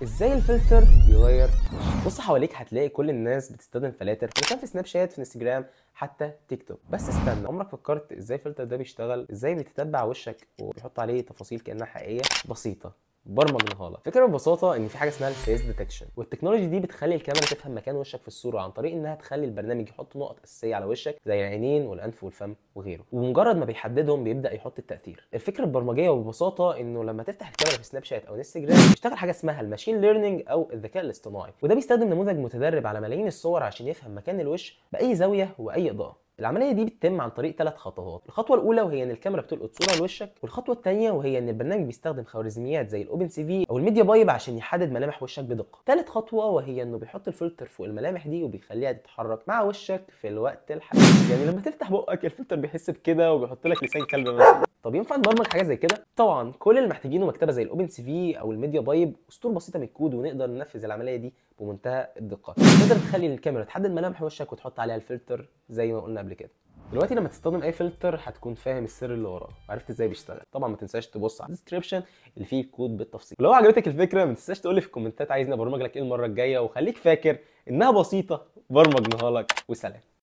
ازاي الفلتر بيغير وشك؟ بص حواليك هتلاقي كل الناس بتستخدم فلاتر، اذا كان في سناب شات، في انستجرام، حتى تيك توك. بس استنى، عمرك فكرت ازاي الفلتر ده بيشتغل؟ ازاي بيتتبع وشك وبيحط عليه تفاصيل كانها حقيقيه؟ بسيطه، برمجناها لك. فكره ببساطه ان في حاجه اسمها الفيس ديتكشن، والتكنولوجي دي بتخلي الكاميرا تفهم مكان وشك في الصوره عن طريق انها تخلي البرنامج يحط نقط اساسيه على وشك زي العينين والانف والفم وغيره، ومجرد ما بيحددهم بيبدا يحط التاثير. الفكره البرمجيه ببساطه انه لما تفتح الكاميرا في سناب شات او انستجرام بيشتغل حاجه اسمها الماشين ليرنينج او الذكاء الاصطناعي، وده بيستخدم نموذج متدرب على ملايين الصور عشان يفهم مكان الوش باي زاويه واي اضاءه. العمليه دي بتتم عن طريق 3 خطوات. الخطوه الاولى وهي ان الكاميرا بتلقط صوره لوشك، والخطوه الثانيه وهي ان البرنامج بيستخدم خوارزميات زي الاوبن سي في او الميديا بايب عشان يحدد ملامح وشك بدقه. ثالث خطوه وهي انه بيحط الفلتر فوق الملامح دي وبيخليها تتحرك مع وشك في الوقت الحقيقي. يعني لما تفتح بقك الفلتر بيحس بكده وبيحط لك لسان كلب مثلا. طب ينفع نبرمج حاجه زي كده؟ طبعا، كل اللي محتاجينه مكتبه زي الاوبن سي في او الميديا بايب وسطور بسيطه من الكود، ونقدر ننفذ العمليه دي بمنتهى الدقه. تقدر تخلي الكاميرا تحدد ملامح وشك وتحط عليها الفلتر زي ما قلنا قبل كده. دلوقتي لما تستخدم اي فلتر هتكون فاهم السر اللي وراه وعرفت ازاي بيشتغل. طبعا ما تنساش تبص على الديسكربشن اللي فيه الكود بالتفصيل. ولو عجبتك الفكره ما تنساش تقول لي في الكومنتات عايزني ابرمج لك ايه المره الجايه، وخليك فاكر انها بسيطه، برمجناها لك. وسلام.